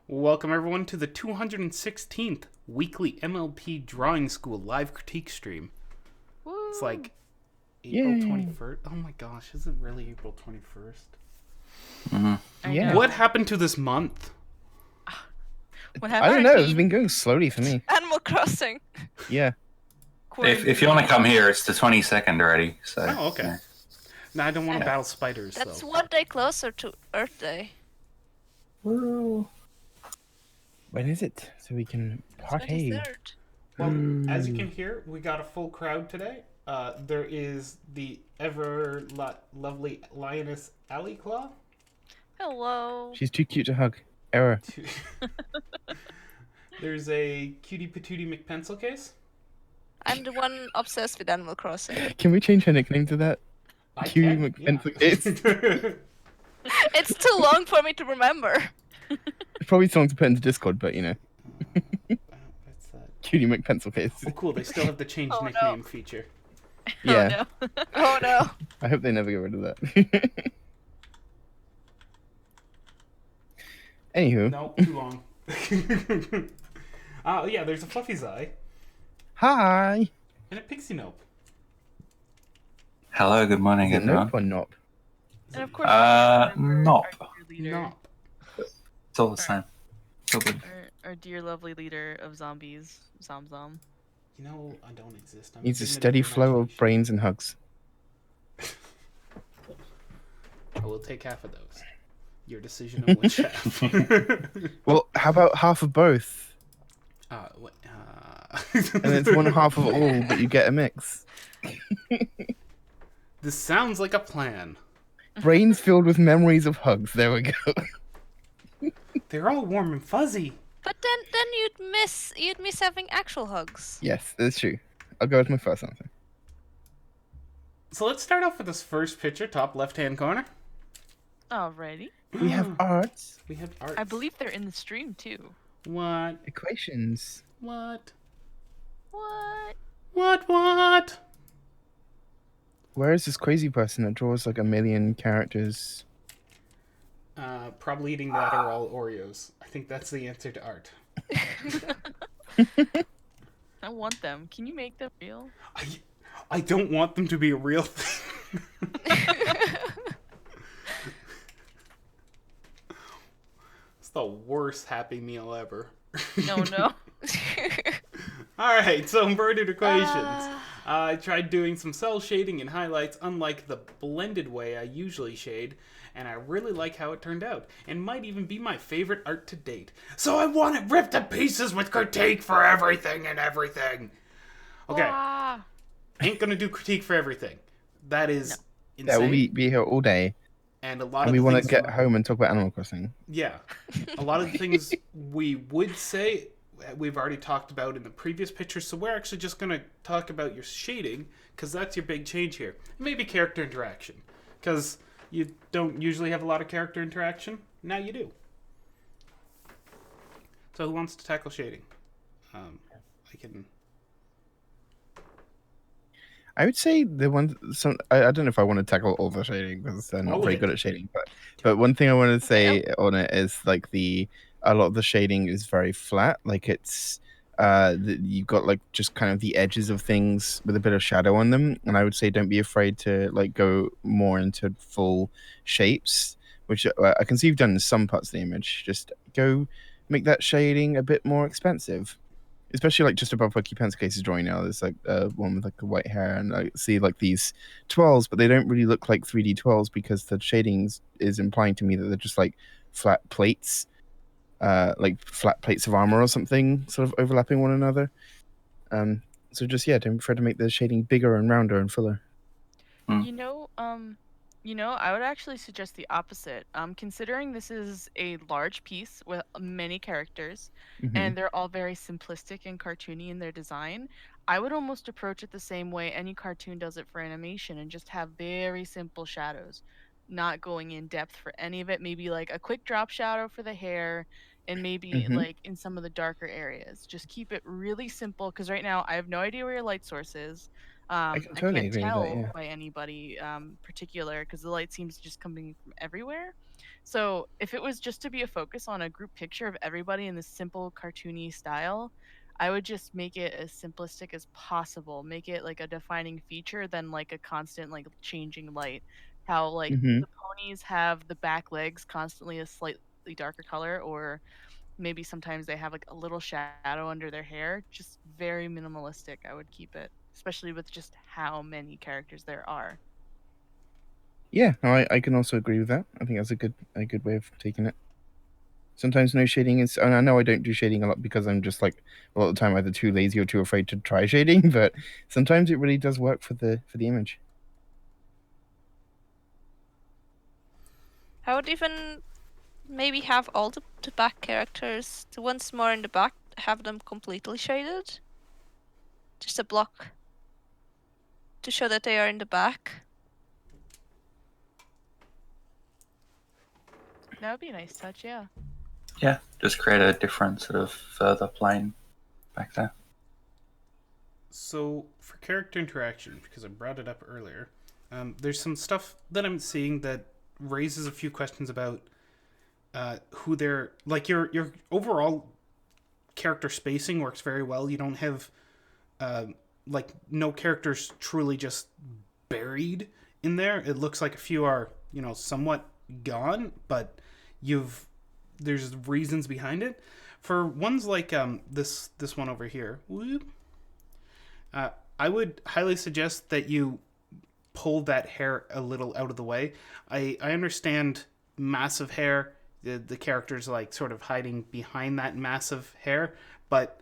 Welcome everyone to the 216th weekly MLP Drawing School live critique stream. It's Woo! like April Yay. 21st. Oh my gosh, is it really April 21st? I Yeah. know. What happened to this month? What I happened? don't know. It's been going slowly for me. Animal Crossing. Yeah. If you want to come here, it's the 22nd already. So. Oh, okay. Yeah. No, I don't want to Yeah. battle spiders That's though. 1 day closer to Earth Day. Woo. When is it? So we can party. 23rd. Well, as you can hear, we got a full crowd today. There is the lovely lioness Alley Claw. Hello. She's too cute to hug. Error. There's a cutie patootie McPencil case. I'm the one obsessed with Animal Crossing. Can we change her nickname to that? I Cutie can, McPencil case. It's too long for me to remember. It's probably something to put into Discord, but you know. What's that? Cutie McPencil case. Oh, cool. They still have the change Oh, no. nickname feature. Yeah. Oh, no. Oh no. I hope they never get rid of that. Anywho. No, too long. Yeah, there's a Fluffy's Eye Hi. and a Pixie Nope. Hello, good morning, Is it everyone. nope or nop? And of course, Nop. our dear leader, Nop. It's all the same. It's all good. our dear lovely leader of zombies, Zom. You know, I don't exist. I'm Needs a figment of steady your flow of imagination. brains and hugs. I will take half of those. Your decision of which half. Well, how about half of both? What, And it's one half of all, but you get a mix. This sounds like a plan. Brains filled with memories of hugs. There we go. They're all warm and fuzzy. But then you'd miss having actual hugs. Yes, that's true. I'll go with my first answer. So let's start off with this first picture, top left-hand corner. Alrighty. We have arts, We have art. I believe they're in the stream too. What? equations. What? What? What? Where is this crazy person that draws like a million characters? Probably eating that or all Oreos. I think that's the answer to art. I want them. Can you make them real? I don't want them to be a real thing. It's the worst Happy Meal ever. No. Alright, so inverted equations. I tried doing some cell shading and highlights unlike the blended way I usually shade, and I really like how it turned out, and might even be my favorite art to date. So I want it ripped to pieces with critique for everything and everything. Okay, Ah. ain't gonna do critique for everything. That is insane. Yeah, we'll be here all day, And a lot and of we the want to things get home and talk about Animal Crossing. Yeah. A lot of the things we would say, we've already talked about in the previous pictures, so we're actually just going to talk about your shading, because that's your big change here. Maybe character interaction, because you don't usually have a lot of character interaction. Now you do. So who wants to tackle shading? I can... I would say the one. I don't know if I want to tackle all the shading because I'm not All very of it. good at shading. But one thing I want to say on it is like a lot of the shading is very flat. Like it's you've got like just kind of the edges of things with a bit of shadow on them. And I would say don't be afraid to like go more into full shapes, which I can see you've done in some parts of the image. Just go make that shading a bit more expensive. Especially like just above like your pencil cases drawing now, there's like one with like a white hair, and I see like these twirls, but they don't really look like 3D twirls because the shading is implying to me that they're just like flat plates, like flat plates of armor or something, sort of overlapping one another. So just don't be afraid to make the shading bigger and rounder and fuller. You know, I would actually suggest the opposite. Considering this is a large piece with many characters, Mhm. and they're all very simplistic and cartoony in their design, I would almost approach it the same way any cartoon does it for animation and just have very simple shadows, not going in depth for any of it. Maybe like a quick drop shadow for the hair, and maybe Mhm. like in some of the darker areas. Just keep it really simple because right now I have no idea where your light source is. I can totally can't agree with tell that, yeah. by anybody particular because the light seems just coming from everywhere. So if it was just to be a focus on a group picture of everybody in this simple cartoony style, I would just make it as simplistic as possible. Make it like a defining feature than like a constant like changing light. How like Hmm. the ponies have the back legs constantly a slightly darker color, or maybe sometimes they have like a little shadow under their hair. Just very minimalistic, I would keep it, especially with just how many characters there are. Yeah, no, I can also agree with that. I think that's a good way of taking it. Sometimes no shading is, and I know I don't do shading a lot because I'm just like a lot of the time either too lazy or too afraid to try shading. But sometimes it really does work for the image. I would even maybe have all the back characters, the ones more in the back, have them completely shaded. Just a block to show that they are in the back. That would be a nice touch, yeah. Yeah, just create a different sort of further plane back there. So for character interaction, because I brought it up earlier, there's some stuff that I'm seeing that raises a few questions about who they're like. Your overall character spacing works very well. You don't have like no characters truly just buried in there. It looks like a few are somewhat gone, but there's reasons behind it. For ones like this one over here, I would highly suggest that you pull that hair a little out of the way. I understand massive hair. The character's like sort of hiding behind that massive hair, but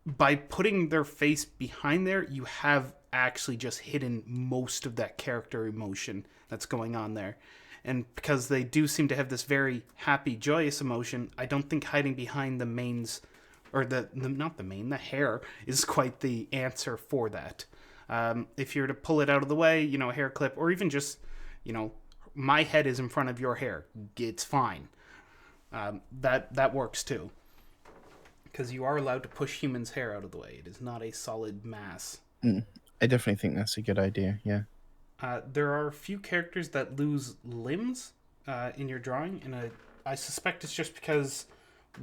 by putting their face behind there, you have actually just hidden most of that character emotion that's going on there. And because they do seem to have this very happy, joyous emotion, I don't think hiding behind the mains, or not the mane, the hair, is quite the answer for that. If you're to pull it out of the way, a hair clip, or even just, my head is in front of your hair, it's fine. That works too. Because you are allowed to push humans' hair out of the way. It is not a solid mass. I definitely think that's a good idea. Yeah. There are a few characters that lose limbs in your drawing, and I suspect it's just because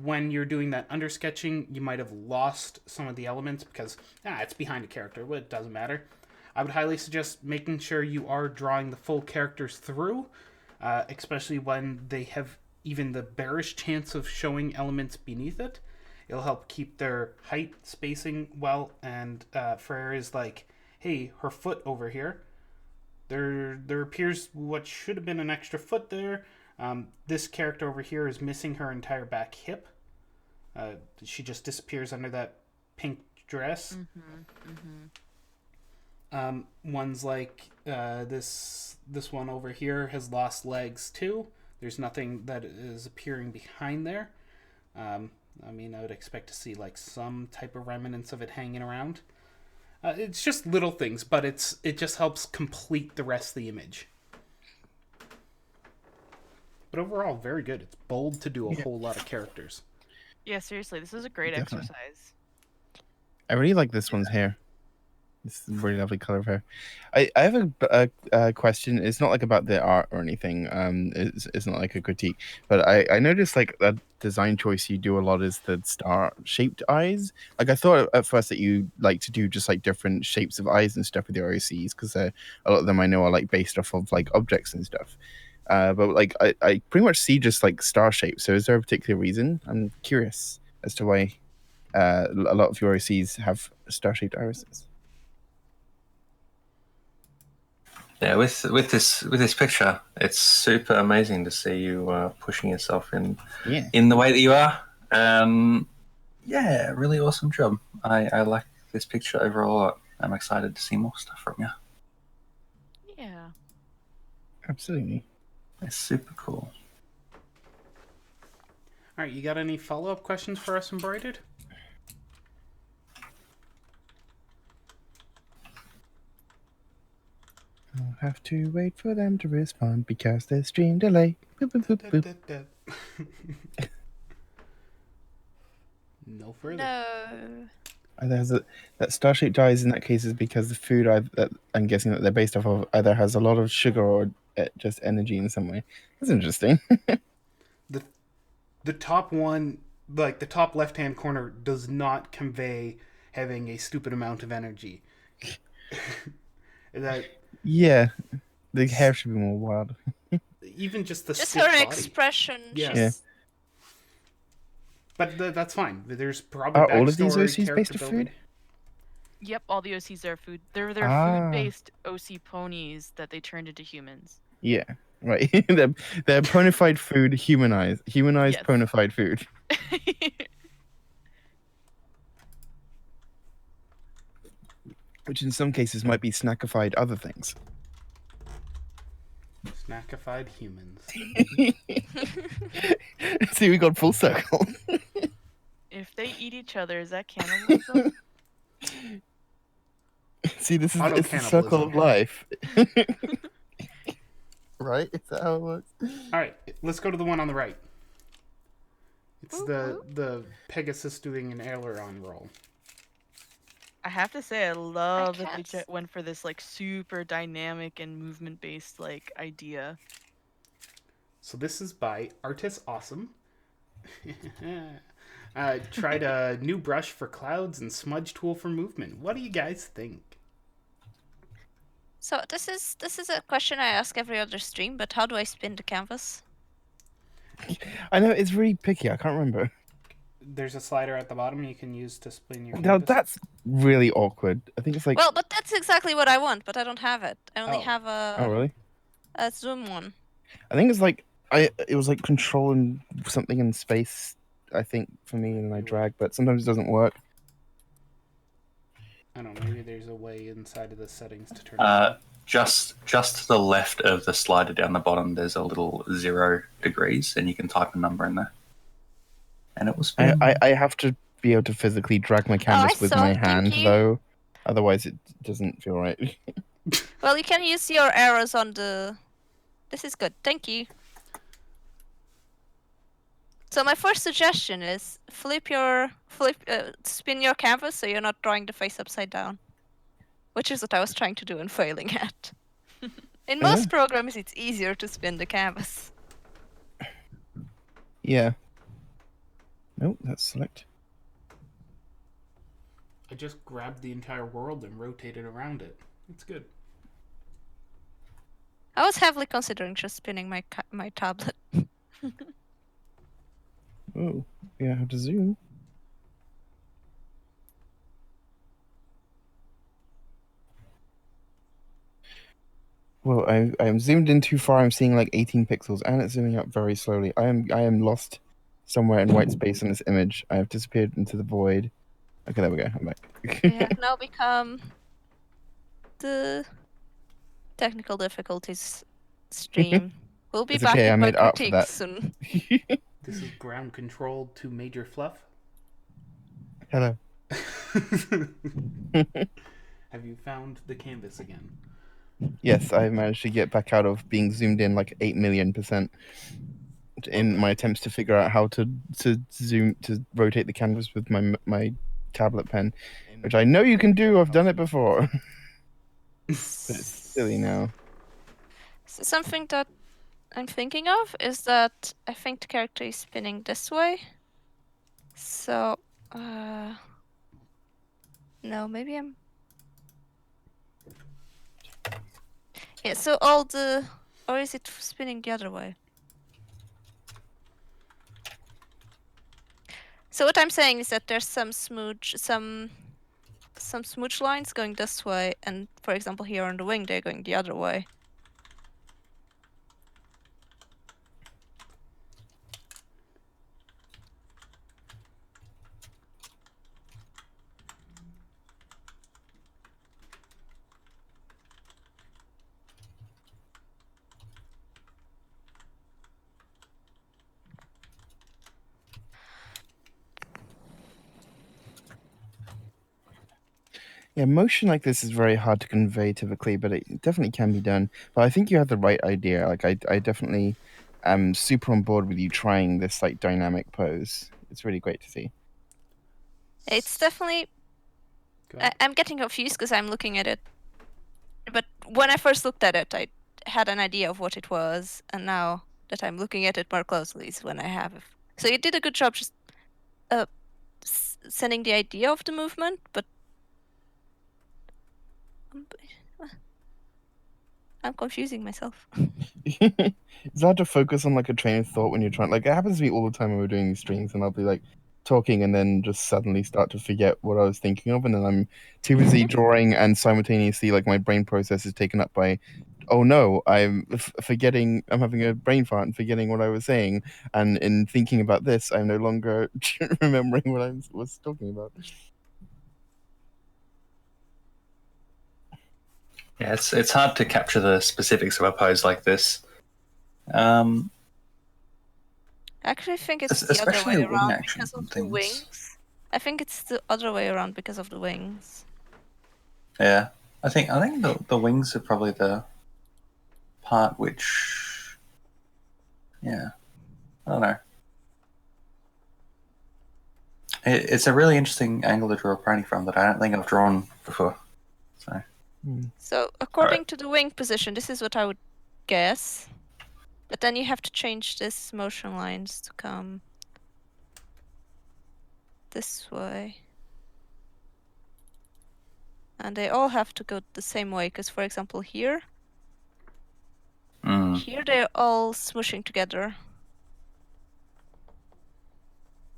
when you're doing that undersketching, you might have lost some of the elements because it's behind a character, but it doesn't matter. I would highly suggest making sure you are drawing the full characters through, especially when they have even the barest chance of showing elements beneath it. It'll help keep their height spacing well, and for areas like, hey, her foot over here, there appears what should have been an extra foot there. This character over here is missing her entire back hip. She just disappears under that pink dress. Ones like this one over here has lost legs too. There's nothing that is appearing behind there. I would expect to see like some type of remnants of it hanging around. It's just little things, but it just helps complete the rest of the image. But overall, very good. It's bold to do a whole lot of characters. Yeah, seriously, this is a great Definitely. exercise. I really like this one's hair. This is a really lovely color of hair. I have a question. It's not like about the art or anything. It's not like a critique, but I noticed like a design choice you do a lot is the star shaped eyes. Like I thought at first that you like to do just like different shapes of eyes and stuff with your OCs because a lot of them I know are like based off of like objects and stuff. But like I pretty much see just like star shapes. So is there a particular reason? I'm curious as to why a lot of your OCs have star shaped irises. Yeah, with this picture, it's super amazing to see you pushing yourself in the way that you are. Yeah, really awesome job. I like this picture overall. I'm excited to see more stuff from you. Yeah. Absolutely. It's super cool. All right, you got any follow-up questions for us, Embroidered? I'll have to wait for them to respond because there's stream delay. Boop, boop, boop, boop. No further. No. There's that star-shaped eyes in that case is because the food that I'm guessing that they're based off of either has a lot of sugar or just energy in some way. That's interesting. The top one, like the top left-hand corner, does not convey having a stupid amount of energy. That Yeah, the hair should be more wild. even just the Just stiff her body. expression. Yeah. She's... But that's fine. There's probably Are backstory, all of these OCs character based on building. food? Yep, all the OCs are food. They're Ah. food-based OC ponies that they turned into humans. Yeah, right. they're ponified food, humanized Yes. ponified food. Which in some cases might be snackified other things. Snackified humans. See, we got full circle. If they eat each other, is that cannibalism? See, it's the circle of life. Right? Is that how it works? All right, let's go to the one on the right. It's the Pegasus doing an aileron roll. I have to say, I love that they can't went for this like super dynamic and movement-based like idea. So this is by Artist Awesome. Tried a new brush for clouds and smudge tool for movement. What do you guys think? So this is a question I ask every other stream, but how do I spin the canvas? I know, it's really picky. I can't remember. There's a slider at the bottom you can use to spin your Now, canvas. that's really awkward. I think it's like... Well, but that's exactly what I want, but I don't have it. I only have Oh, really? a zoom one. I think it's like... It was like controlling something in space, I think, for me, and I drag, but sometimes it doesn't work. I don't know, maybe there's a way inside of the settings to turn it on. Just to the left of the slider down the bottom, there's a little 0 degrees, and you can type a number in there. And it will spin. I have to be able to physically drag my canvas with my hand, though. Otherwise, it doesn't feel right. Well, you can use your arrows on the... This is good. Thank you. So my first suggestion is spin your canvas so you're not drawing the face upside down, which is what I was trying to do and failing at. In most programs, it's easier to spin the canvas. Yeah. Nope, that's select. I just grabbed the entire world and rotated around it. It's good. I was heavily considering just spinning my tablet. Oh, yeah, I have to zoom. Well, I'm zoomed in too far. I'm seeing like 18 pixels, and it's zooming up very slowly. I am lost somewhere in white space in this image. I have disappeared into the void. Okay, there we go. I'm back. We have now become the technical difficulties stream. We'll be It's back okay, I with my made up for critiques that. soon. This is ground control to Major Fluff. Hello. Have you found the canvas again? Yes, I managed to get back out of being zoomed in like 8 million% in my attempts to figure out how to rotate the canvas with my tablet pen, which I know you can do. I've done it before. But it's silly now. So something that I'm thinking of is that I think the character is spinning this way. So, no, maybe I'm... Yeah, so all the... Or is it spinning the other way? So what I'm saying is that there's some smooch lines going this way, and for example here on the wing they're going the other way. Yeah, motion like this is very hard to convey typically, but it definitely can be done. But I think you have the right idea. Like I definitely am super on board with you trying this like dynamic pose. It's really great to see. It's definitely... I'm getting confused because I'm looking at it. But when I first looked at it, had an idea of what it was, and now that I'm looking at it more closely is when I have. So you did a good job just sending the idea of the movement, but I'm confusing myself. It's hard to focus on like a train of thought when you're trying. Like it happens to me all the time when we're doing these streams, and I'll be like talking and then just suddenly start to forget what I was thinking of, and then I'm too busy drawing, and simultaneously like my brain process is taken up by, oh no, I'm forgetting. I'm having a brain fart and forgetting what I was saying, and in thinking about this, I'm no longer remembering what I was talking about. Yeah, it's hard to capture the specifics of a pose like this. I actually think it's the other Especially way wing around actions because of and the things. wings. I think it's the other way around because of the wings. Yeah, I think the wings are probably the part which, yeah, I don't know. It's a really interesting angle to draw a pony from that I don't think I've drawn before. So So according to the wing position, this is what I would guess. But then you have to change this motion lines to come this way. And they all have to go the same way, because for example here they're all smooshing together.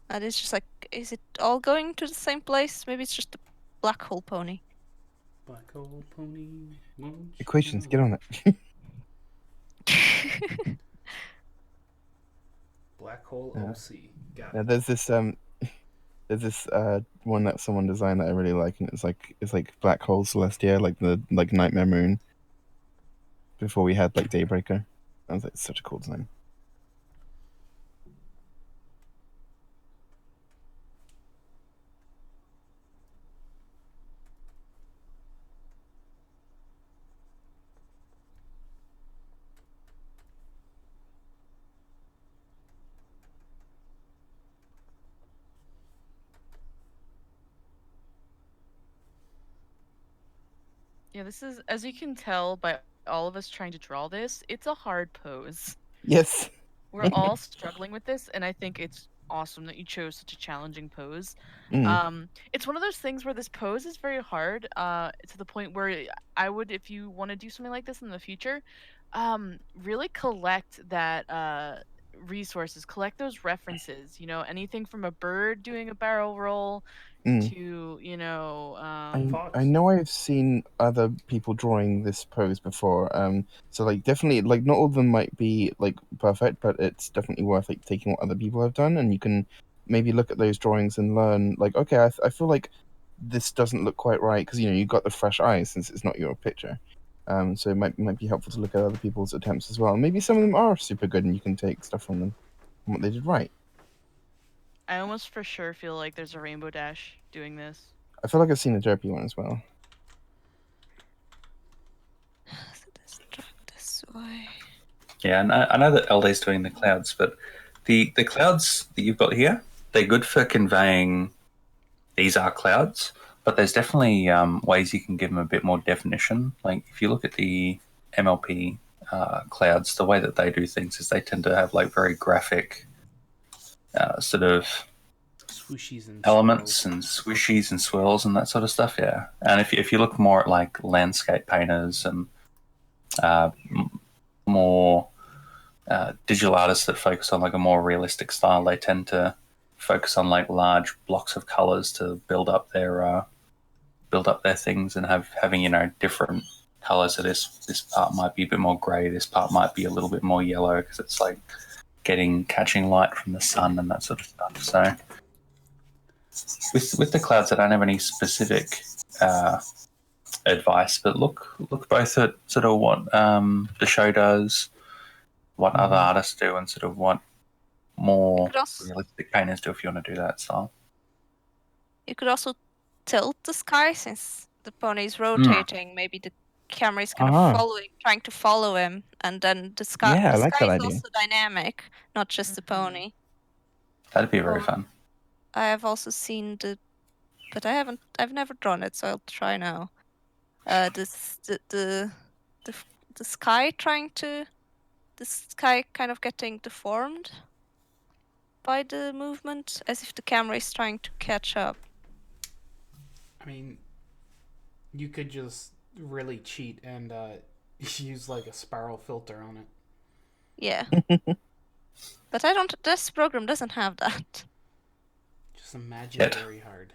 And it's just like, is it all going to the same place? Maybe it's just a black hole pony. Black hole pony. Equations, get on it. Black hole Yeah. OC. Got Yeah, it. there's this one that someone designed that I really like, and it's like Black Hole Celestia, like the Nightmare Moon. Before we had like Daybreaker, I was like, it's such a cool design. Yeah, this is, as you can tell by all of us trying to draw this, it's a hard pose. Yes. We're all struggling with this, and I think it's awesome that you chose such a challenging pose. It's one of those things where this pose is very hard, to the point where I would, if you want to do something like this in the future, really collect that resources, collect those references. You know, anything from a bird doing a barrel roll to, you know, I know I've seen other people drawing this pose before. So like definitely like not all of them might be like perfect, but it's definitely worth like taking what other people have done, and you can maybe look at those drawings and learn like, okay, I feel like this doesn't look quite right because you got the fresh eyes since it's not your picture. So it might be helpful to look at other people's attempts as well. Maybe some of them are super good, and you can take stuff from them and what they did right. I almost for sure feel like there's a Rainbow Dash doing this. I feel like I've seen a Derpy one as well. This way. yeah, and I know that LD's doing the clouds, but the clouds that you've got here, they're good for conveying these are clouds, but there's definitely ways you can give them a bit more definition. Like if you look at the MLP clouds, the way that they do things is they tend to have like very graphic sort of Swooshies and elements swirls. and swishies and swirls and that sort of stuff. Yeah, and if you look more at like landscape painters and more digital artists that focus on like a more realistic style, they tend to focus on like large blocks of colors to build up their things and having different colors. So this part might be a bit more gray, this part might be a little bit more yellow because it's like catching light from the sun and that sort of stuff. So with the clouds, I don't have any specific advice, but look both at sort of what the show does, what other artists do, and sort of what more realistic painters do if you want to do that style. You could also tilt the sky since the pony is rotating. Maybe the camera is kind of trying to follow him, and then the sky. Yeah, I the like sky that is idea. also dynamic, not just the pony. That'd be very fun. I have also seen but I've never drawn it, so I'll try now. The the sky kind of getting deformed by the movement, as if the camera is trying to catch up. I mean, you could just really cheat and use like a spiral filter on it. Yeah. But this program doesn't have that. Just imagine Yet. very hard.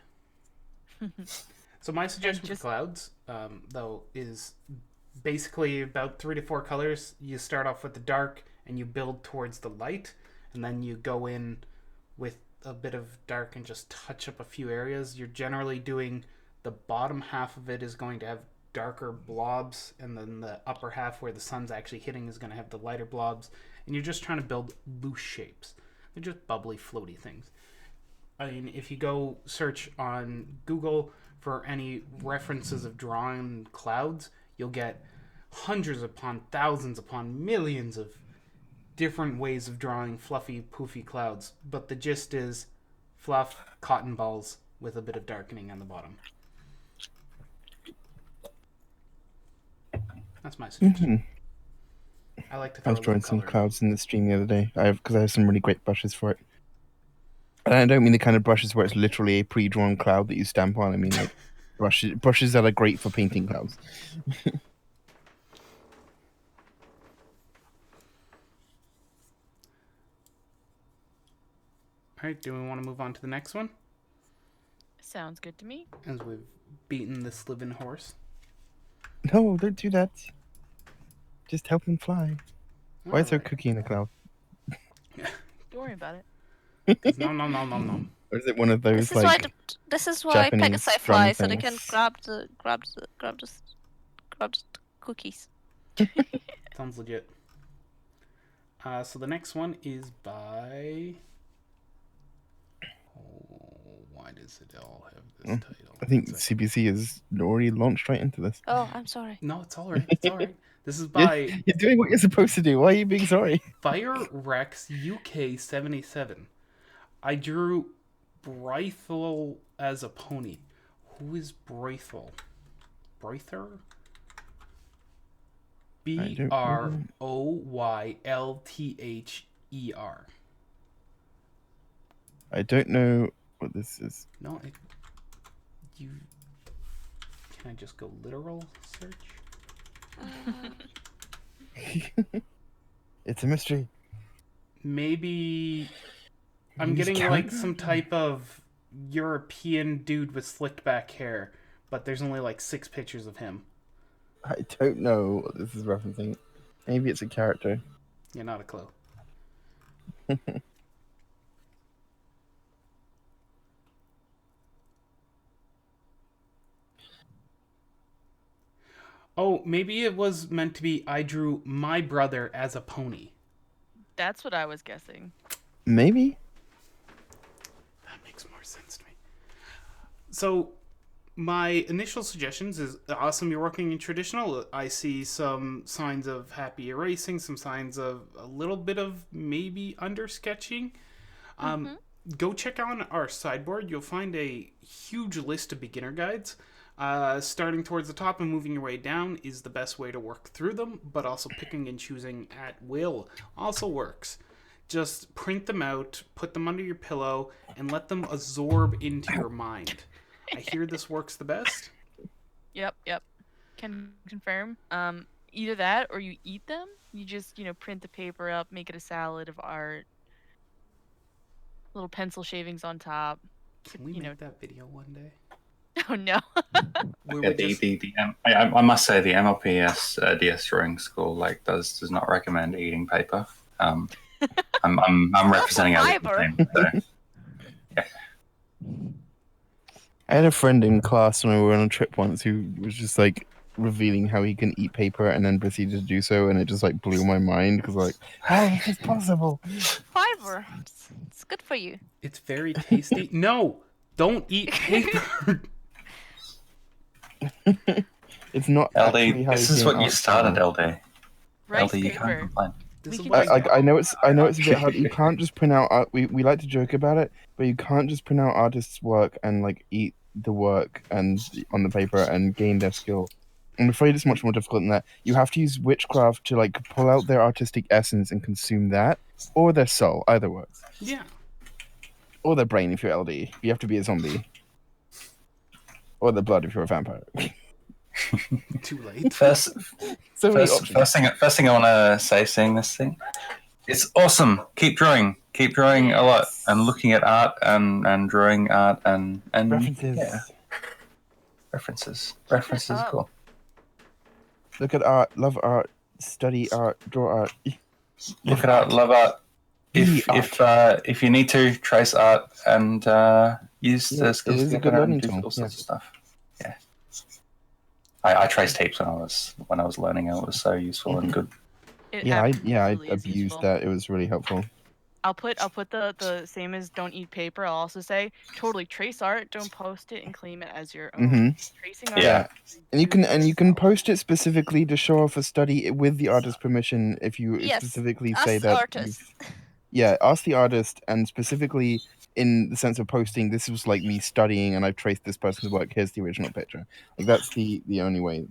So my suggestion for clouds, though, is basically about 3 to 4 colors. You start off with the dark and you build towards the light, and then you go in with a bit of dark and just touch up a few areas. You're generally doing the bottom half of it is going to have darker blobs, and then the upper half where the sun's actually hitting is going to have the lighter blobs, and you're just trying to build loose shapes. They're just bubbly, floaty things. I mean, if you go search on Google for any references of drawing clouds, you'll get hundreds upon thousands upon millions of different ways of drawing fluffy, poofy clouds. But the gist is fluff, cotton balls with a bit of darkening on the bottom. That's my suggestion. I like to throw I was drawing some color. clouds in the stream the other day. Because I have some really great brushes for it. And I don't mean the kind of brushes where it's literally a pre-drawn cloud that you stamp on. I mean like brushes that are great for painting clouds. Alright, do we want to move on to the next one? Sounds good to me. As we've beaten this living horse. No, don't do that. Just help him fly. Why is there a Alright. cookie in the cloud? Don't worry about it. No. Or is it one of those This is why Japanese Pegasi drum fly, so they can things? grab the cookies. Sounds legit. So the next one is by... why does it all have this title? I think One second. CBC has already launched right into this. Oh, I'm sorry. No, it's alright. It's alright. This is by You're doing what you're supposed to do. Why are you being sorry? Fire Rex UK 77. I drew Brythel as a pony. Who is Brythel? Bryther? BROYLTHER. I don't know what this is. No, you. Can I just go literal search? It's a mystery. Maybe I'm He's getting Karen? like some type of European dude with slicked back hair, but there's only like 6 pictures of him. I don't know what this is referencing. Maybe it's a character. You're not a clue. Oh, maybe it was meant to be I drew my brother as a pony. That's what I was guessing. Maybe? That makes more sense to me. So, my initial suggestions is awesome. You're working in traditional. I see some signs of happy erasing, some signs of a little bit of maybe under sketching. Go check out our sideboard. You'll find a huge list of beginner guides. Starting towards the top and moving your way down is the best way to work through them, but also picking and choosing at will also works. Just print them out, put them under your pillow, and let them absorb into your mind. I hear this works the best. Yep. Can confirm. Either that or you eat them. You just, print the paper up, make it a salad of art. Little pencil shavings on top. Can we make that video one day? Oh no. I must say the MLP DS Drawing School does not recommend eating paper. I'm representing everything. So, yeah. I had a friend in class when we were on a trip once who was just revealing how he can eat paper and then proceeded to do so, and it just blew my mind because how is this possible? Fiber. It's good for you. It's very tasty. No, don't eat paper. It's not. LD, this is what you started, LD. Rice LD, you can't paper. complain. This is We what can I know it's a bit hard. You can't just print out art. We like to joke about it, but you can't just print out artists' work and eat the work and on the paper and gain their skill. I'm afraid it's much more difficult than that. You have to use witchcraft to like pull out their artistic essence and consume that, or their soul. Either works. Yeah. Or their brain if you're LD. You have to be a zombie. Or their blood if you're a vampire. Too late. So many options. First thing I want to say, seeing this thing, it's awesome. Keep drawing a lot, and looking at art and drawing art and References. Yeah. References is cool. Look at art, love art, study art, draw art. Look at art, love art. If you need to, trace art and use the skills it is to a good get learning and do tool. all sorts of stuff. Yeah, I traced heaps when I was learning. It was so useful and good. I absolutely is abused useful. that. It was really helpful. I'll put the same as don't eat paper. I'll also say totally trace art, don't post it and claim it as your own. Tracing art. Yeah. And you can post it specifically to show off a study with the artist's permission if you specifically say that. Ask the artist, and specifically in the sense of posting, this was like me studying and I've traced this person's work. Here's the original picture. Like that's the only way.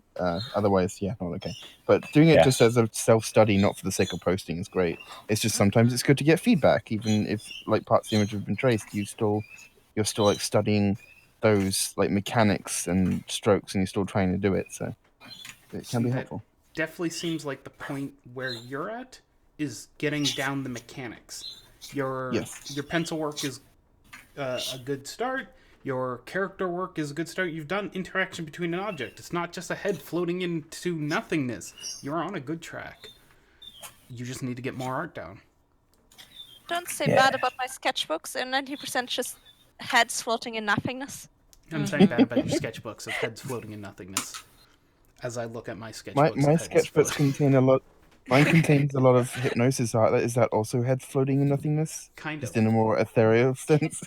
Otherwise, not okay. But doing it just as a self-study, not for the sake of posting, is great. It's just sometimes it's good to get feedback, even if like parts of the image have been traced. You're still like studying those like mechanics and strokes, and you're still trying to do it. So it can be helpful. Definitely seems like the point where you're at is getting down the mechanics. Your pencil work is a good start. Your character work is a good start. You've done interaction between an object. It's not just a head floating into nothingness. You're on a good track. You just need to get more art down. Don't say bad about my sketchbooks. They're 90% just heads floating in nothingness. I'm saying bad about your sketchbooks of heads floating in nothingness. As I look at my sketchbooks. My sketchbooks contain a lot. Mine contains a lot of hypnosis art. Is that also heads floating in nothingness? Kind of. Just in a more ethereal sense?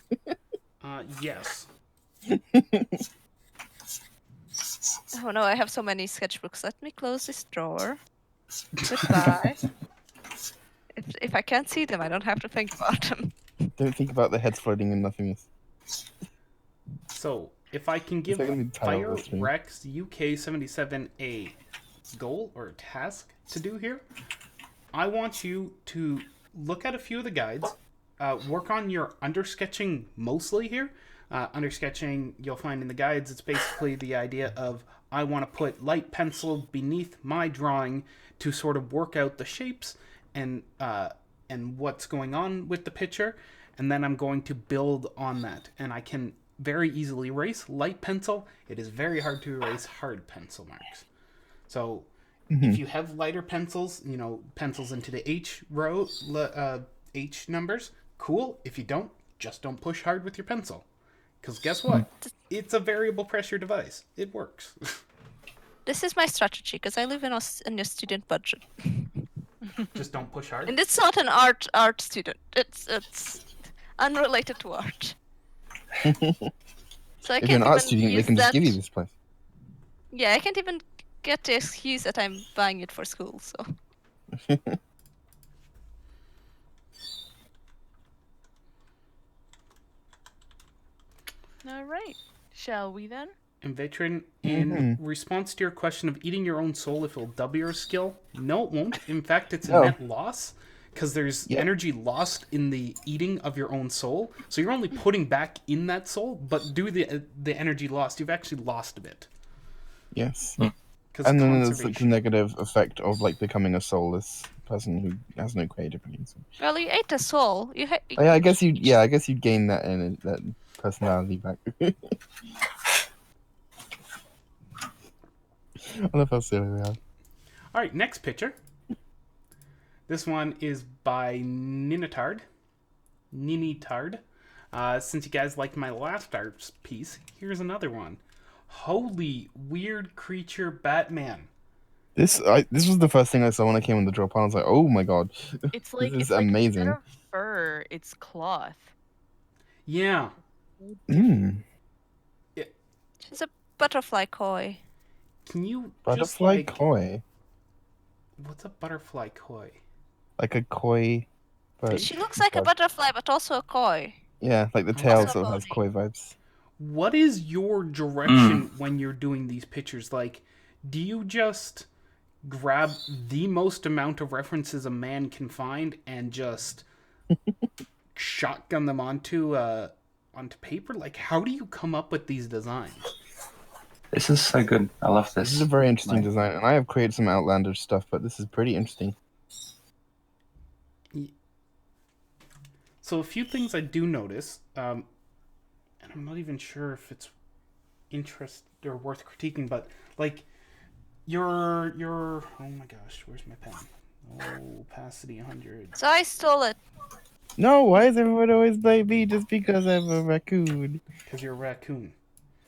Yes. Oh no, I have so many sketchbooks. Let me close this drawer. Goodbye. If I can't see them, I don't have to think about them. Don't think about the heads floating in nothingness. So, if I can give Fire Rex UK77 a goal or a task to do here, I want you to look at a few of the guides, work on your undersketching mostly here. Undersketching, you'll find in the guides, it's basically the idea of I want to put light pencil beneath my drawing to sort of work out the shapes and what's going on with the picture, and then I'm going to build on that. And I can very easily erase light pencil. It is very hard to erase hard pencil marks. So if you have lighter pencils, pencils into the H row, H numbers, cool. If you don't, just don't push hard with your pencil. Because guess what? It's a variable pressure device. It works. This is my strategy, because I live in a student budget. Just don't push hard? And it's not an art student. It's unrelated to art. So I if you're an art student, they can just give you this place. Yeah, I can't even get the excuse that I'm buying it for school, so... All right. Shall we then? And Veteran, in response to your question of eating your own soul if it'll double your skill, no, it won't. In fact, it's a net loss, because there's energy lost in the eating of your own soul. So you're only putting back in that soul, but due to the energy lost, you've actually lost a bit. Yes. And then there's like the negative effect of like becoming a soulless person who has no creativity. So. Well, you ate a soul. I guess you gain that personality back. I love how silly we are. All right, next picture. This one is by Ninitard. Since you guys liked my last art piece, here's another one. Holy weird creature Batman. This was the first thing I saw when I came on the draw pile. I was like, oh my god. It's like this is amazing. Instead of fur, it's cloth. Yeah. She's a butterfly koi. Can you butterfly koi? What's a butterfly koi? Like a koi bird. She looks like a butterfly, but also a koi. Yeah, like the tail sort of has koi vibes. What is your direction when you're doing these pictures? Like, do you just grab the most amount of references a man can find and just shotgun them onto paper? Like, how do you come up with these designs? This is so good. I love this. This is a very interesting Like, design, and I have created some outlandish stuff, but this is pretty interesting. So a few things I do notice, and I'm not even sure if it's interest or worth critiquing, but like your oh my gosh, where's my pen? Oh, opacity 100. So I stole it. No, why is everyone always blame me just because I'm a raccoon? Because you're a raccoon.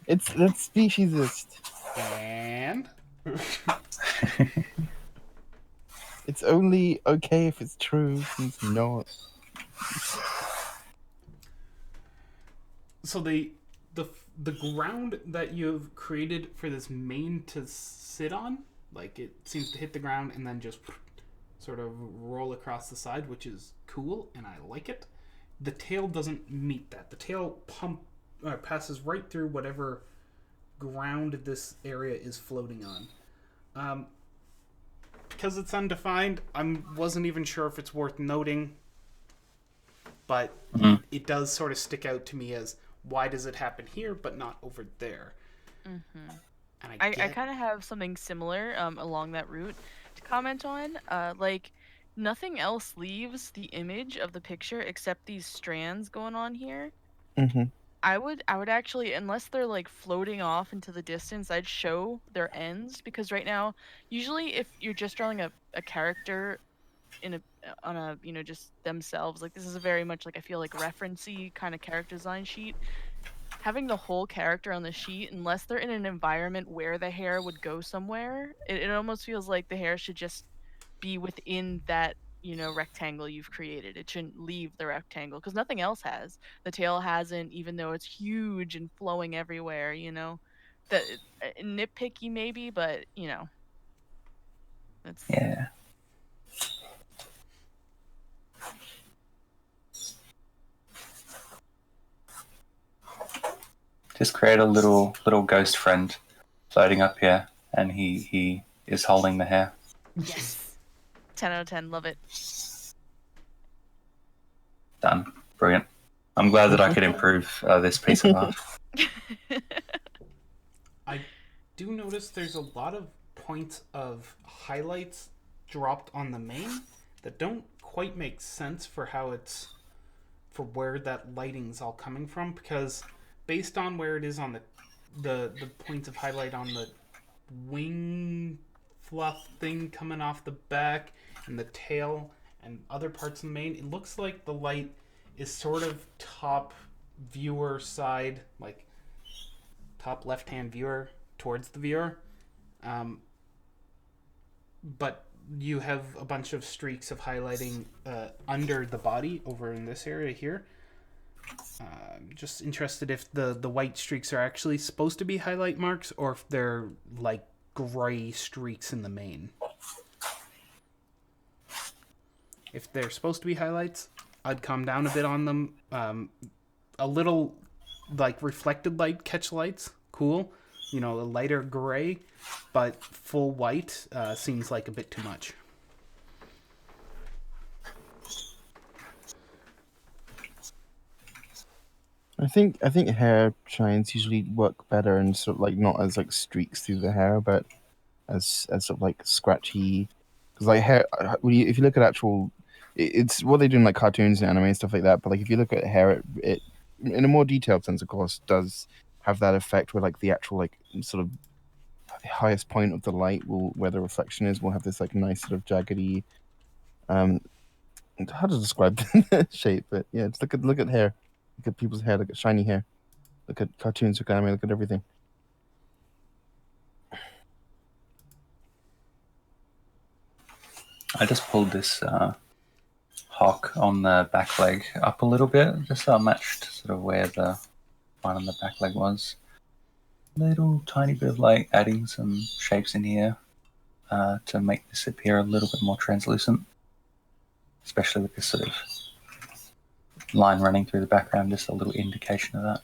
That's speciesist. And It's only okay if it's true. It's not. so the ground that you've created for this mane to sit on, like it seems to hit the ground and then just sort of roll across the side, which is cool and I like it. The tail doesn't meet that. The tail passes right through whatever ground this area is floating on. Because it's undefined, I wasn't even sure if it's worth noting, but it does sort of stick out to me as why does it happen here but not over there? Mm-hmm. And I kind of have something similar along that route to comment on. Like, nothing else leaves the image of the picture except these strands going on here. Mm-hmm. I would actually, unless they're like floating off into the distance, I'd show their ends, because right now, usually if you're just drawing a character on a just themselves, like this is a very much like I feel like referencey kind of character design sheet. Having the whole character on the sheet, unless they're in an environment where the hair would go somewhere, it almost feels like the hair should just be within that rectangle you've created. It shouldn't leave the rectangle because nothing else has. The tail hasn't, even though it's huge and flowing everywhere. That nitpicky maybe, but it's yeah. Just create a little ghost friend floating up here, and he is holding the hair. yes. 10 out of 10, love it. Done. Brilliant. I'm glad that I could improve this piece of art. I do notice there's a lot of points of highlights dropped on the mane that don't quite make sense for where that lighting's all coming from, because based on where it is on the points of highlight on the wing fluff thing coming off the back and the tail and other parts of the mane, it looks like the light is sort of top viewer side, like top left-hand viewer towards the viewer. But you have a bunch of streaks of highlighting under the body over in this area here. Just interested if the white streaks are actually supposed to be highlight marks or if they're like gray streaks in the mane. If they're supposed to be highlights, I'd calm down a bit on them. A little like reflected light catch lights, cool. A lighter gray, but full white seems like a bit too much. I think hair shines usually work better and sort of like not as like streaks through the hair, but as sort of like scratchy. Because like hair, if you look at actual, it's what they do in like cartoons and anime and stuff like that. But like if you look at hair, it in a more detailed sense, of course, does have that effect where like the actual like sort of highest point of the light where the reflection is will have this like nice sort of jaggedy how to describe the shape, but yeah, just look at hair. Look at people's hair, look at shiny hair. Look at cartoons, look at anime, look at everything. I just pulled this hock on the back leg up a little bit, just so I matched sort of where the one on the back leg was. Little tiny bit of like adding some shapes in here to make this appear a little bit more translucent, especially with this sort of line running through the background, just a little indication of that.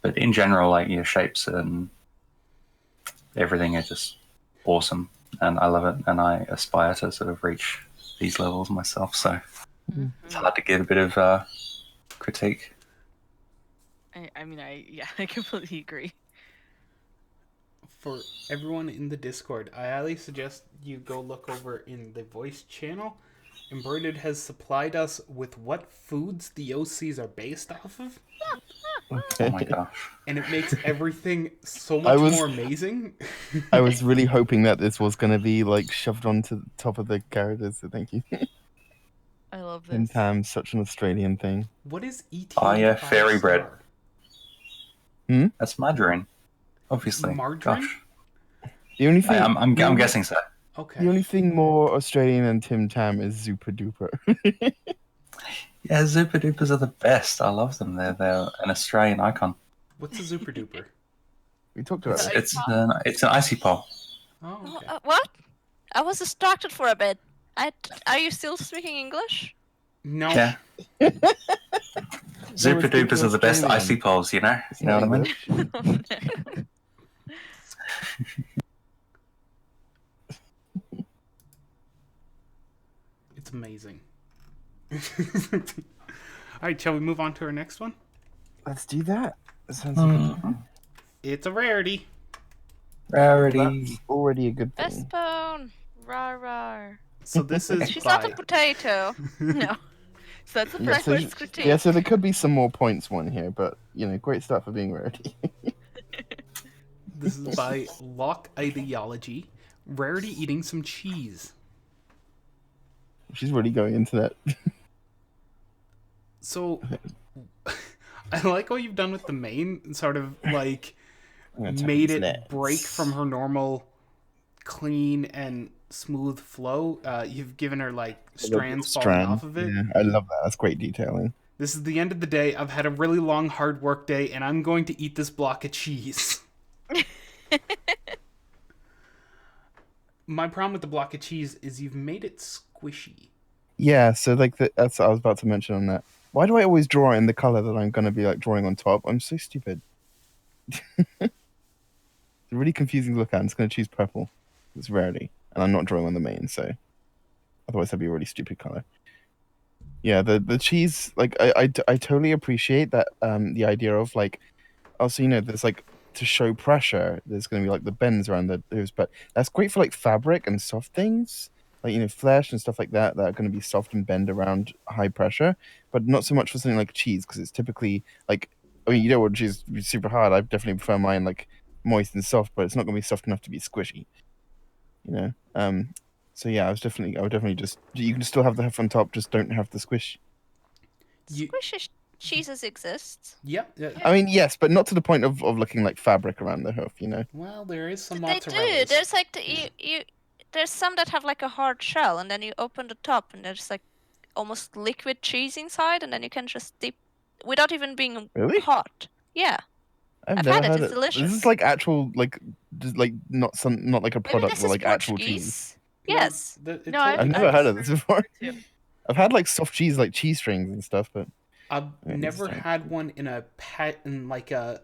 But in general, like your shapes and everything is just awesome, and I love it, and I aspire to sort of reach these levels myself. So it's hard to give a bit of critique. I mean, I completely agree. For everyone in the Discord, I highly suggest you go look over in the voice channel. Embroidered has supplied us with what foods the OCs are based off of, Oh my gosh. and it makes everything so much was- more amazing. I was really hoping that this was going to be like shoved onto the top of the characters, so thank you. I love Tim this. Tam's such an Australian thing. What is ET? Oh, yeah, fairy bread. star? That's margarine, obviously. Margarine? Gosh. The only thing, I'm the only- guessing so. Okay. The only thing more Australian than Tim Tam is Super Duper. Yeah, Zupa Dupas are the best. I love them. They're an Australian icon. What's a super duper? We talked about It's it. it's an icy pole. Oh, okay. What? I was distracted for a bit. Are you still speaking English? No. Yeah. They Zupa were speaking Dupas are the best Australian. icy poles, you know? It's You know not what I mean? English. It's amazing. All right, shall we move on to our next one? Let's do that. That sounds like a plan. It's a rarity. Rarity. That's already a good thing. Best bone. Rar rar. So this is She's by... not a potato. No. So that's the Yeah, so, first critique. yeah, so there could be some more points won here, but you know, great start for being rarity. This is by Lock Ideology. Rarity eating some cheese. She's really going into that. So I like what you've done with the main, sort of like I'm gonna tap made into it that. break from her normal clean and smooth flow. You've given her like strands falling Strand. off of it. Yeah, I love that. That's great detailing. This is the end of the day. I've had a really long, hard work day, and I'm going to eat this block of cheese. My problem with the block of cheese is you've made it squishy. Yeah, so like that's what I was about to mention on that. Why do I always draw in the color that I'm gonna be like drawing on top? I'm so stupid. It's a really confusing to look at. I'm just gonna choose purple. It's rarity, and I'm not drawing on the main, so otherwise that'd be a really stupid color. Yeah, the cheese, like I totally appreciate that. The idea of like, also you know, there's like to show pressure. There's gonna be like the bends around the hooves, but that's great for like fabric and soft things. Like, you know, flesh and stuff like that are going to be soft and bend around high pressure, but not so much for something like cheese, because it's typically like, I mean, you don't want cheese to be super hard. I definitely prefer mine like moist and soft, but it's not going to be soft enough to be squishy, you know? So yeah, I would definitely just, you can still have the hoof on top, just don't have the squish. You, Squishy cheeses exist. yep. I mean, yes, but not to the point of looking like fabric around the hoof, you know? Well, there is some They mozzarella. do. There's like there's some that have like a hard shell, and then you open the top, and there's like almost liquid cheese inside, and then you can just dip without even being Really? hot. Yeah. I've never had it, heard it's This delicious. is like actual, like, just like not like a Maybe product, this but is like actual cheese. Portuguese. Yes. No, I've I've I've never heard of this heard before. too. I've had like soft cheese, like cheese strings and stuff, but I've Yeah, never interesting. had one in a in like a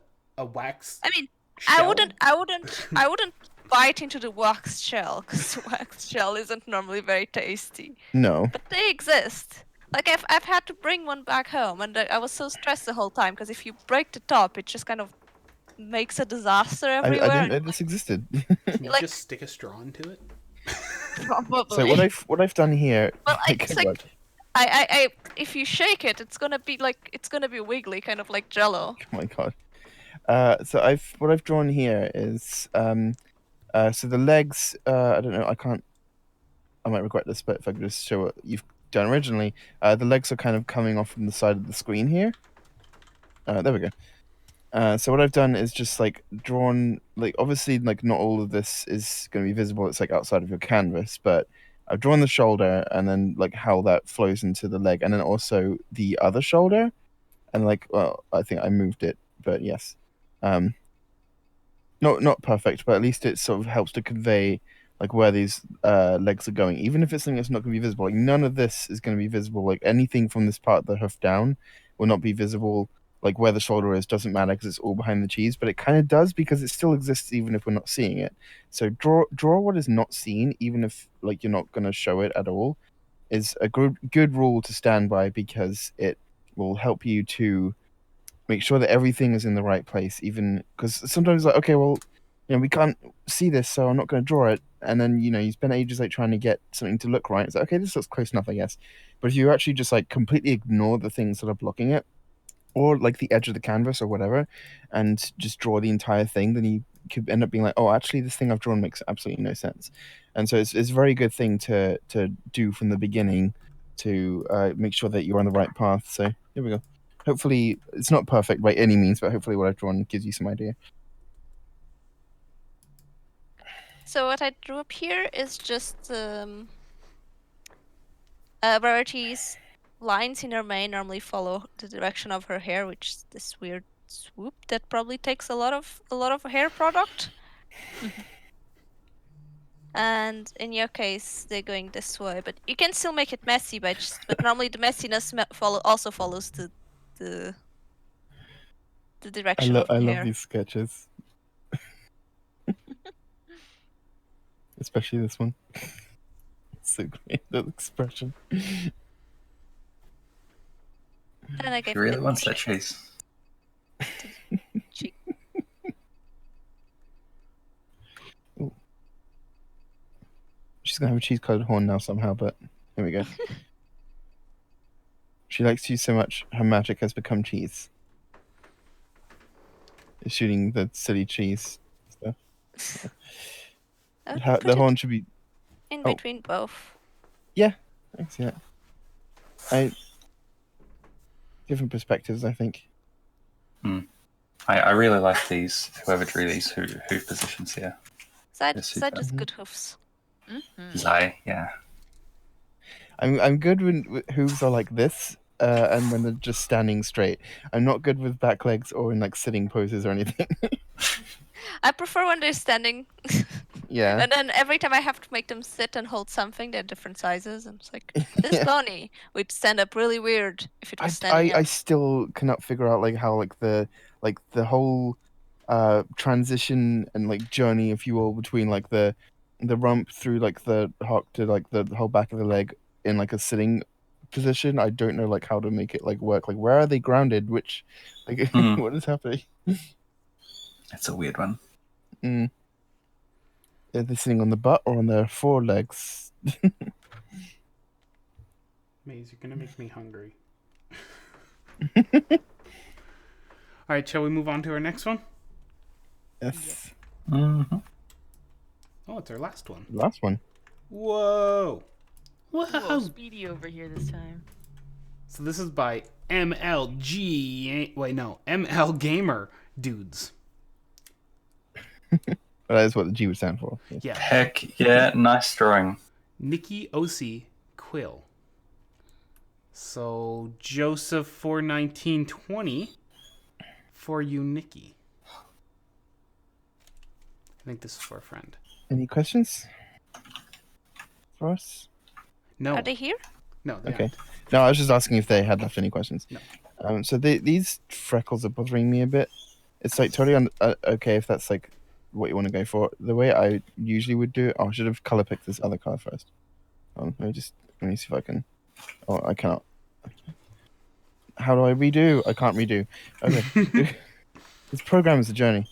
wax. I mean, shell. I wouldn't bite into the wax shell, because the wax shell isn't normally very tasty. no. But they exist. Like I've had to bring one back home, and I was so stressed the whole time, because if you break the top, it just kind of makes a disaster I everywhere. didn't know this existed. Can you like- just stick a straw into it? Probably. So what I've done here, Well, like, it's like I if you shake it, it's gonna be wiggly, kind of like Jello. oh my god. So what I've drawn here is so the legs. I don't know. I might regret this, but if I could just show what you've done originally, the legs are kind of coming off from the side of the screen here. There we go. So what I've done is just like drawn, like obviously like not all of this is going to be visible. It's like outside of your canvas, but I've drawn the shoulder and then like how that flows into the leg, and then also the other shoulder, and like, well, I think I moved it, but yes, not perfect, but at least it sort of helps to convey like where these legs are going, even if it's something that's not going to be visible. Like none of this is going to be visible. Like anything from this part of the hoof down will not be visible like where the shoulder is doesn't matter because it's all behind the cheese, but it kind of does because it still exists even if we're not seeing it. So draw what is not seen, even if like you're not going to show it at all, is a good rule to stand by because it will help you to make sure that everything is in the right place. Even because sometimes like, okay, well, we can't see this, so I'm not going to draw it. And then you spend ages like trying to get something to look right. It's like, okay, this looks close enough, I guess. But if you actually just like completely ignore the things that are blocking it, or like the edge of the canvas or whatever, and just draw the entire thing, then you could end up being like, oh, actually, this thing I've drawn makes absolutely no sense. And so it's a very good thing to do from the beginning to make sure that you're on the right path. So here we go. Hopefully, it's not perfect by any means, but hopefully what I've drawn gives you some idea. So what I drew up here is just Rarity's lines in her mane normally follow the direction of her hair, which is this weird swoop that probably takes a lot of hair product. And in your case, they're going this way, but you can still make it messy. But normally the messiness also follows the direction of the I hair. love these sketches, especially this one. It's so great, the expression. And I gave She really it wants that cheese. cheek. She's gonna have a cheese-colored horn now somehow, but here we go. She likes you so much, her magic has become cheese. It's shooting the silly cheese stuff. The horn should be in between both. I see that. Different perspectives, I think. I really like these. Whoever drew these hoof positions here. That super. is good hoofs. Zai, yeah. I'm good when hooves are like this, and when they're just standing straight. I'm not good with back legs or in like sitting poses or anything. I prefer when they're standing. Yeah. And then every time I have to make them sit and hold something, they're different sizes. And it's like, this pony would stand up really weird if it was standing I up. still cannot figure out like how like the whole transition and like journey, if you will, between like the rump through like the hock to like the whole back of the leg in like a sitting position. I don't know like how to make it like work. Like where are they grounded? Which like what is happening? It's a weird one. Are they sitting on the butt or on their forelegs? Maze, you're gonna make me hungry. All right, shall we move on to our next one? Yes. Mm-hmm. Oh, it's our last one. Last one. Whoa! Wow! Whoa, Speedy over here this time. So this is by ML Gamer Dudes. That is what the G would stand for. Yes. Yeah. Heck yeah, nice drawing. Nikki O.C. Quill. So Joseph 41920 for you, Nikki. I think this is for a friend. Any questions for us? No. Are they here? No. They Okay. aren't. No, I was just asking if they had left any questions. No. So these freckles are bothering me a bit. It's like totally okay if that's like what you want to go for. The way I usually would do it, I should have color picked this other color first. Let me see if I can. Oh, I cannot. How do I redo? I can't redo. Okay. This program is a journey.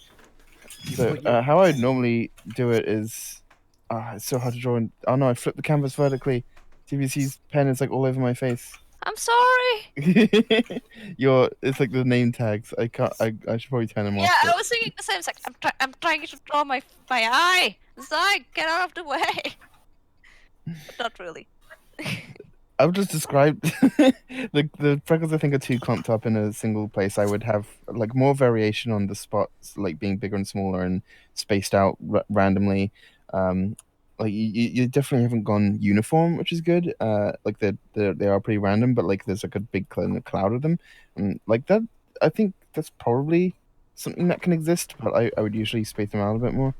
So how I normally do it is, it's so hard to draw. Oh no, I flipped the canvas vertically. TBC's pen is like all over my face. I'm sorry. It's like the name tags. I can't. I should probably turn them off. Yeah, I was thinking the same. It's like I'm trying to draw my eye. Zai, get out of the way. But not really. I've just described the freckles. I think are too clumped up in a single place. I would have like more variation on the spots, like being bigger and smaller and spaced out randomly. Like you definitely haven't gone uniform, which is good. Like they are pretty random, but like there's like a big cloud of them, and like that. I think that's probably something that can exist, but I would usually space them out a bit more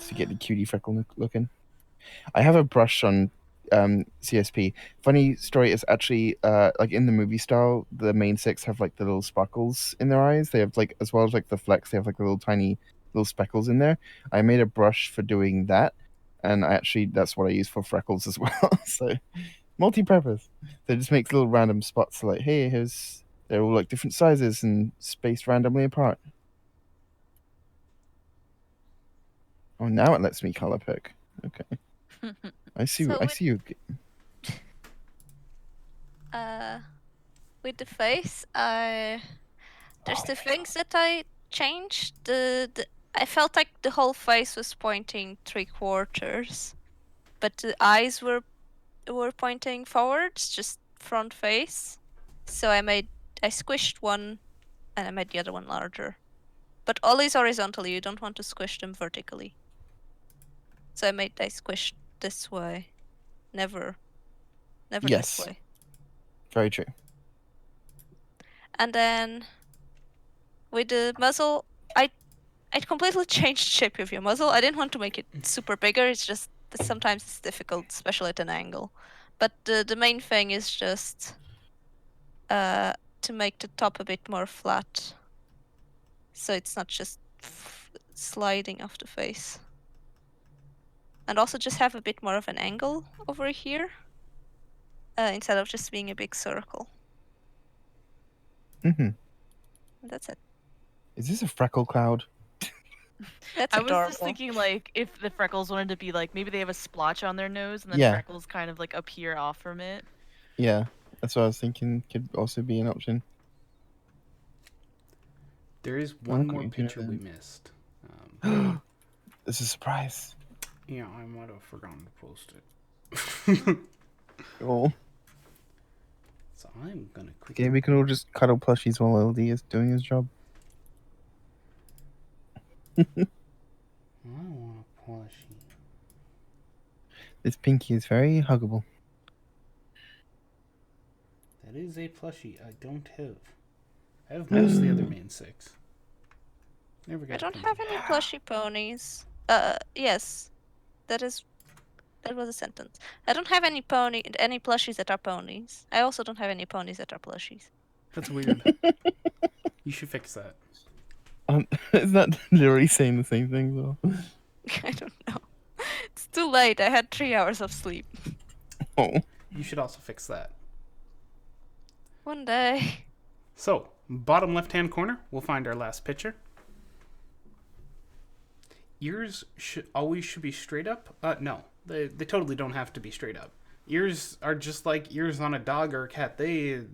to get the cutie freckle looking. I have a brush on CSP. Funny story is actually like in the movie style, the main 6 have like the little sparkles in their eyes. They have like, as well as like the flecks, they have like little tiny little speckles in there. I made a brush for doing that, and that's what I use for freckles as well. So multi-purpose. So it just makes little random spots like, hey, they're all like different sizes and spaced randomly apart. Oh, now it lets me color pick. Okay. I see. So I see you. with the face, there's the things that I changed. I felt like the whole face was pointing 3/4, but the eyes were pointing forwards, just front face. So I squished one, and I made the other one larger. But always horizontally. You don't want to squish them vertically. So I squished this way, never Yes. this way. Very true. And then with the muzzle, I completely changed shape of your muzzle. I didn't want to make it super bigger. It's just that sometimes it's difficult, especially at an angle. But the main thing is just to make the top a bit more flat, so it's not just sliding off the face. And also just have a bit more of an angle over here, instead of just being a big circle. Mm-hmm. That's it. Is this a freckle cloud? That's I adorable. was just thinking, like, if the freckles wanted to be like, maybe they have a splotch on their nose and then Yeah. freckles kind of like appear off from it. Yeah, that's what I was thinking. Could also be an option. There is one Okay, more good picture we then. missed. This is a surprise. Yeah, I might have forgotten to post it. Oh. So I'm gonna quickly. Okay, we can all just cuddle plushies while LD is doing his job. I want a plushie. This pinky is very huggable. That is a plushie I don't have. I have most of the other main 6. Never got I a don't pinky. have any plushy ponies. Yes, that was a sentence. I don't have any plushies that are ponies. I also don't have any ponies that are plushies. That's weird. You should fix that. Is that literally saying the same thing though? I don't know. It's too late. I had 3 hours of sleep. Oh. You should also fix that. One day. So, bottom left-hand corner, we'll find our last picture. Ears should be straight up. No, they totally don't have to be straight up. Ears are just like ears on a dog or a cat. They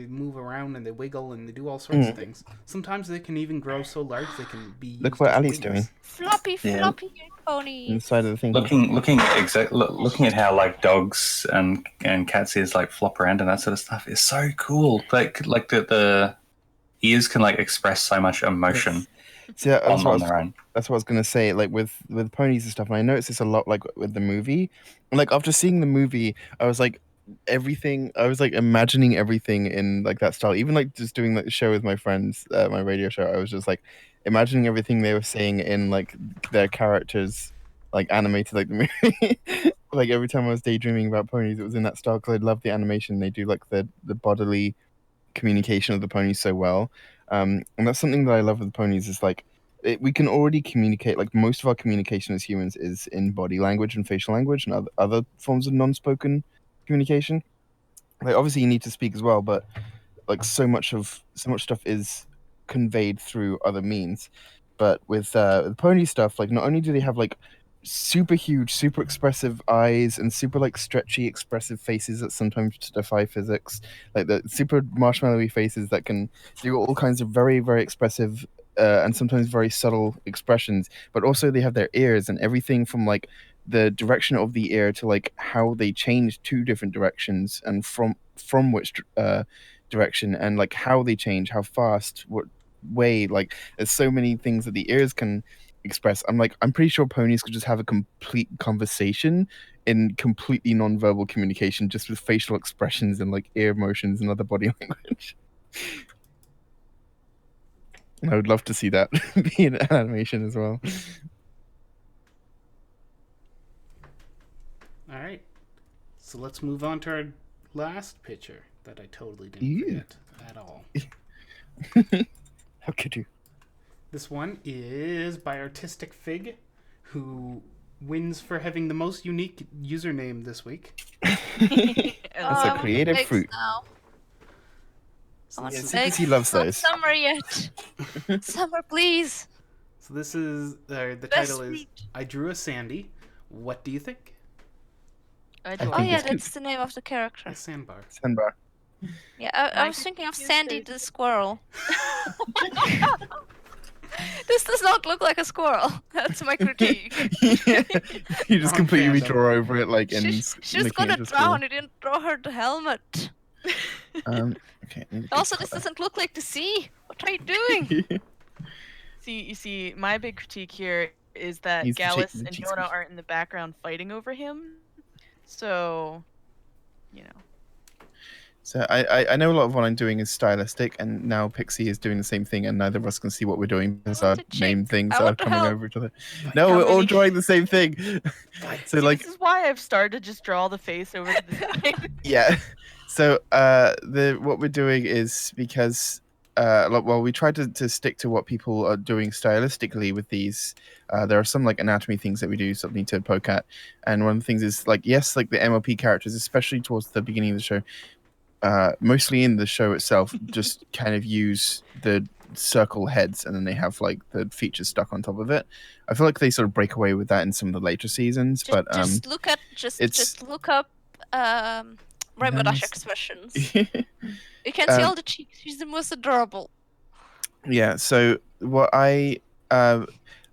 move around and they wiggle and they do all sorts of things. Sometimes they can even grow so large they can be used Look what as Ali's wings. doing Floppy Yeah. pony. inside of the thing. Looking at how like dogs and cats' ears like flop around and that sort of stuff is so cool. Like the ears can like express so much emotion See, that's on their own. That's what I was gonna say. Like with ponies and stuff, and I noticed this a lot. Like with the movie, and like after seeing the movie, I was like everything. I was like imagining everything in like that style. Even like just doing like the show with my friends, my radio show. I was just like imagining everything they were saying in like their characters, like animated like the movie. Like every time I was daydreaming about ponies, it was in that style because I love the animation. They do like the bodily communication of the ponies so well. And that's something that I love with the ponies is like we can already communicate. Like most of our communication as humans is in body language and facial language and other forms of non-spoken communication. Like obviously you need to speak as well, but like so much stuff is conveyed through other means. But with the pony stuff, like not only do they have like super huge, super expressive eyes and super like stretchy, expressive faces that sometimes defy physics, like the super marshmallowy faces that can do all kinds of very, very expressive and sometimes very subtle expressions. But also they have their ears and everything from like the direction of the ear to like how they change two different directions and from which direction and like how they change, how fast, what way. Like there's so many things that the ears can express. I'm pretty sure ponies could just have a complete conversation in completely non-verbal communication just with facial expressions and like ear motions and other body language. And I would love to see that be an animation as well. All right. So let's move on to our last picture that I totally didn't Ew. forget at all. How could you? This one is by Artistic Fig, who wins for having the most unique username this week. That's a creative eggs fruit. now. So I want this is, eggs. CPC loves It's not those. summer yet. Summer, please. so this is the Best title is fruit. I Drew a Sandy. What do you think? I I do Oh think yeah, it's good. that's the name of the character. A sandbar. Sandbar. Yeah, I I was thinking of confused Sandy it. the squirrel. This does not look like a squirrel. That's my critique. Yeah. You just Wrong completely fandom. draw over it, like, and She's making gonna it just drown. You didn't draw her the helmet. Okay. I need a Also, good this colour. doesn't look like the sea. What are you doing? You see, my big critique here is that He's the Gallus the and cheek Jonah squeeze. aren't in the background fighting over him. So, you know. So I know a lot of what I'm doing is stylistic, and now Pixie is doing the same thing, and neither of us can see what we're doing because I our want to name check. things I are want to coming help. over each other. No, How we're all many- drawing the same thing. So See, like, this is why I've started to just draw the face over to the side. yeah. So what we're doing is because well, we try to stick to what people are doing stylistically with these. There are some like anatomy things that we do something to poke at, and one of the things is like, yes, like the MLP characters, especially towards the beginning of the show, mostly in the show itself, just kind of use the circle heads, and then they have like the features stuck on top of it. I feel like they sort of break away with that in some of the later seasons, but Just look at it's- just look up Rainbow Dash Nice. expressions. You can see all the cheeks. She's the most adorable. Yeah, so what I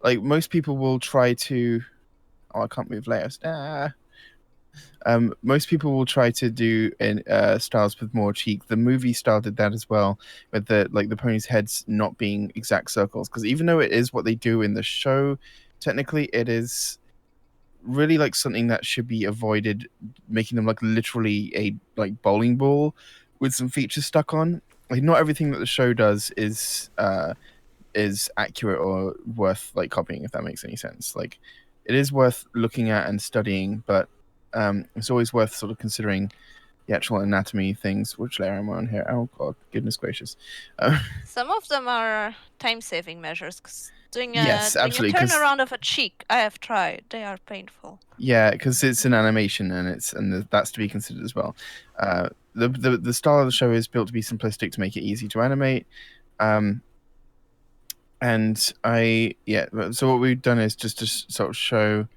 like, most people will try to, oh, I can't move layers. Most people will try to do in styles with more cheek. The movie style did that as well, with the pony's heads not being exact circles, because even though it is what they do in the show, technically it is really like something that should be avoided, making them like literally a like bowling ball with some features stuck on. Like, not everything that the show does is accurate or worth like copying, if that makes any sense. Like, it is worth looking at and studying, but it's always worth sort of considering the actual anatomy things. Which layer am I on here? Oh god, goodness gracious. Some of them are time-saving measures. 'Cause doing a, Yes, doing absolutely, a 'cause- turnaround of a cheek, I have tried. They are painful. Yeah, because it's an animation, and that's to be considered as well. The style of the show is built to be simplistic to make it easy to animate. And so what we've done is just to sort of show.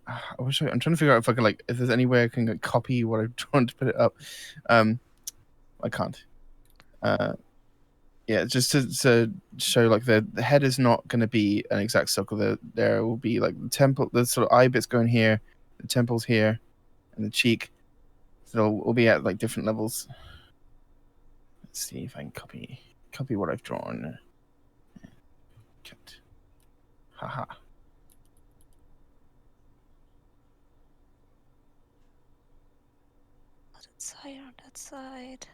I'm trying to figure out if I can, like, if there's any way I can like, copy what I've drawn to put it up. I can't. Yeah, just to show like the head is not going to be an exact circle. There will be like the temple, the sort of eye bits going here, the temples here, and the cheek. So we'll be at like different levels. Let's see if I can copy what I've drawn. Cut. Haha. Oh, that's higher on that side.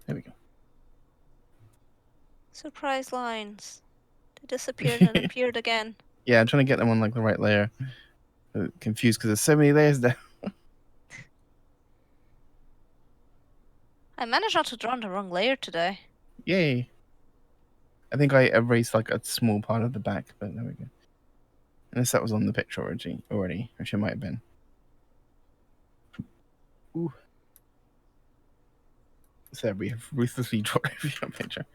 There we go. Surprise lines. They disappeared and appeared again. Yeah, I'm trying to get them on like the right layer. Confused because there's so many layers there. I managed not to draw on the wrong layer today. Yay. I think I erased like a small part of the back, but there we go. Unless that was on the picture already, which it might have been. Ooh. So we have ruthlessly drawn every picture.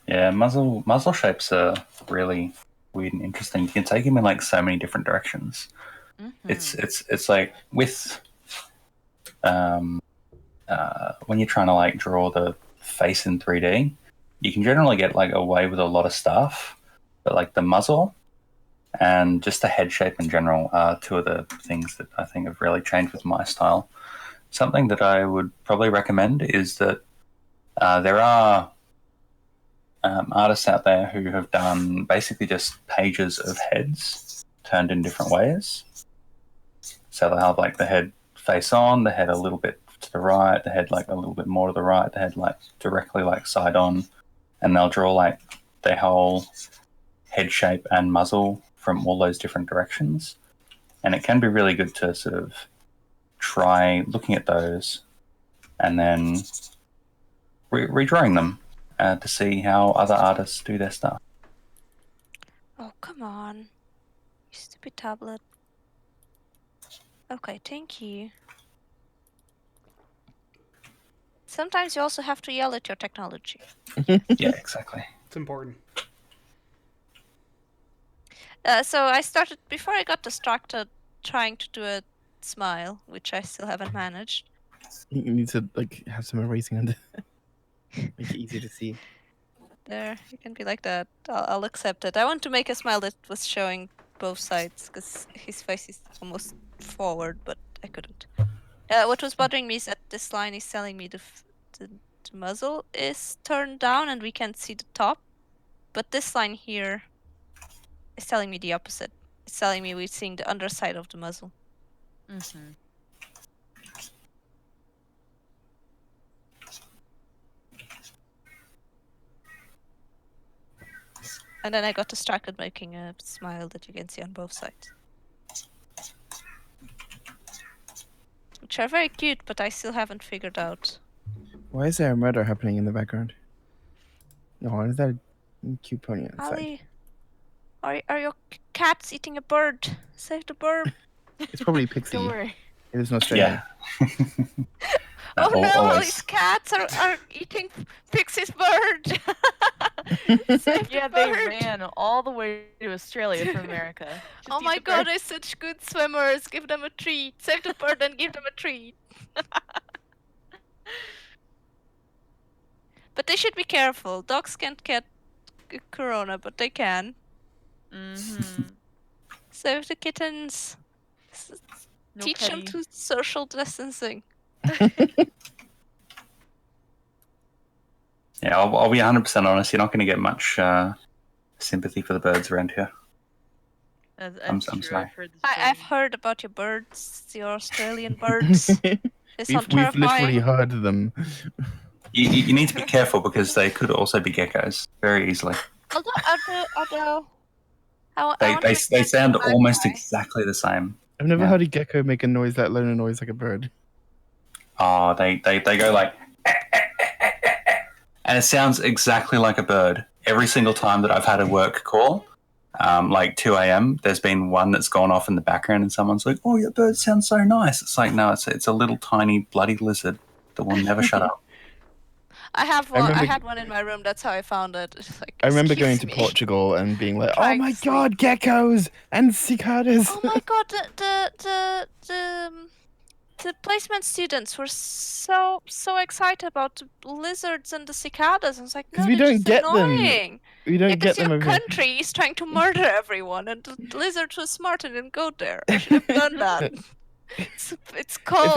Yeah, muzzle shapes are really weird and interesting. You can take them in like so many different directions. It's like with when you're trying to like draw the face in 3D, you can generally get like away with a lot of stuff, but like the muzzle and just the head shape in general are two of the things that I think have really changed with my style. something that I would probably recommend is that there are artists out there who have done basically just pages of heads turned in different ways. So they'll have like the head face on, the head a little bit to the right, the head like a little bit more to the right, the head like directly like side on, and they'll draw like their whole head shape and muzzle from all those different directions. And it can be really good to sort of try looking at those and then redrawing them to see how other artists do their stuff. Oh, come on. You stupid tablet. Okay, thank you. Sometimes you also have to yell at your technology. Yeah, exactly. It's important. So I started, before I got distracted, trying to do a smile, which I still haven't managed. You need to like have some erasing under. Make it easy to see. There, you can be like that. I'll accept it. I want to make a smile that was showing both sides, because his face is almost forward, but I couldn't. What was bothering me is that this line is telling me the muzzle is turned down and we can't see the top. But this line here is telling me the opposite. It's telling me we're seeing the underside of the muzzle. Mm-hmm. And then I got distracted making a smile that you can see on both sides. Which are very cute, but I still haven't figured out. Why is there a murder happening in the background? No, is that a cute pony outside? Ali, are your cats eating a bird? Save the bird. It's probably Pixie. Don't worry. It is an Australian. Yeah. Oh no, all Always. these cats are eating Pixie's bird. Save Yeah, the they bird. ran all the way to Australia from America. Just Oh eat my the god, bird. they're such good swimmers. Give them a treat. Save the bird and give them a treat. But they should be careful. Dogs can't get corona, but they can. Mm-hmm. Save the kittens. No Teach them petty. to social distancing. Yeah, I'll be 100% honest. You're not going to get much sympathy for the birds around here. I'm That's true. sorry. I've heard the I've story. heard about your birds, your Australian birds. They sound We've literally terrifying. heard them. You need to be careful because they could also be geckos very easily. Although, They sound almost exactly the same. I've never Yeah. heard a gecko make a noise, let alone a noise like a bird. Oh, they go like, and it sounds exactly like a bird. Every single time that I've had a work call, like 2 a.m., there's been one that's gone off in the background and someone's like, oh, your bird sounds so nice. It's like, no, it's a little tiny bloody lizard that will never shut up. I have one. I remember- had one in my room. That's how I found it. It's like, I remember going "Excuse to me." Portugal and being like, oh Trying my to sleep. god, geckos and cicadas. Oh my god, the placement students were so excited about the lizards and the cicadas. I was like, 'Cause no, we they're don't just get them. annoying. We don't Because get them your over here. country is trying to murder everyone, and the lizards were smart and didn't go there. I should have done that. It's cold.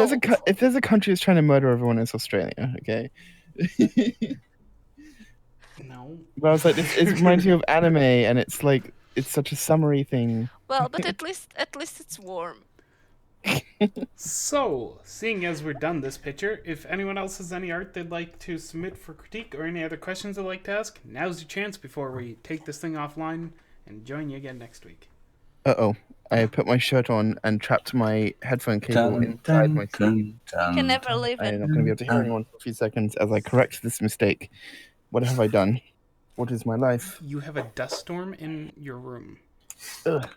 If there's a country that's trying to murder everyone, it's Australia, okay? No. But I was like, it reminds me of anime, and it's like, it's such a summery thing. Well, but at least it's warm. So, seeing as we're done this picture, if anyone else has any art they'd like to submit for critique or any other questions they'd like to ask, now's your chance before we take this thing offline and join you again next week. Uh-oh. I put my shirt on and trapped my headphone cable inside my sleeve. You can never leave I'm it. not going to be able to hear anyone for a few seconds as I correct this mistake. What have I done? What is my life? You have a dust storm in your room. Ugh.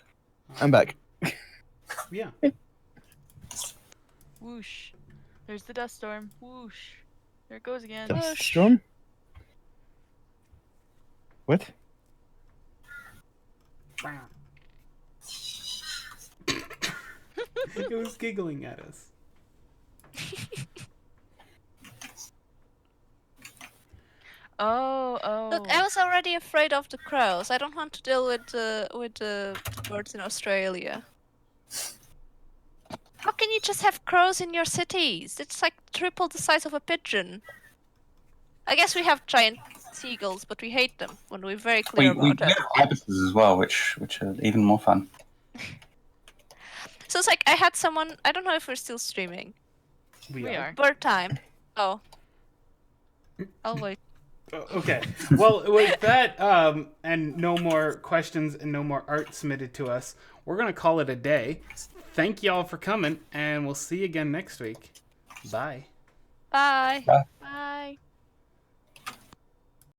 I'm back. Yeah. Whoosh. There's the dust storm. Whoosh. There it goes again. Dust storm? What? Look who's giggling at us. Oh. Look, I was already afraid of the crows. I don't want to deal with the birds in Australia. How can you just have crows in your cities? It's like triple the size of a pigeon. I guess we have giant seagulls, but we hate them when we're very clear We about it. have ibises as well, which are even more fun. So it's like I had someone. I don't know if we're still streaming. We are. Bird time. Oh. I'll wait. Okay. Well, with that, and no more questions and no more art submitted to us, we're going to call it a day. Thank y'all for coming, and we'll see you again next week. Bye. Bye. Bye.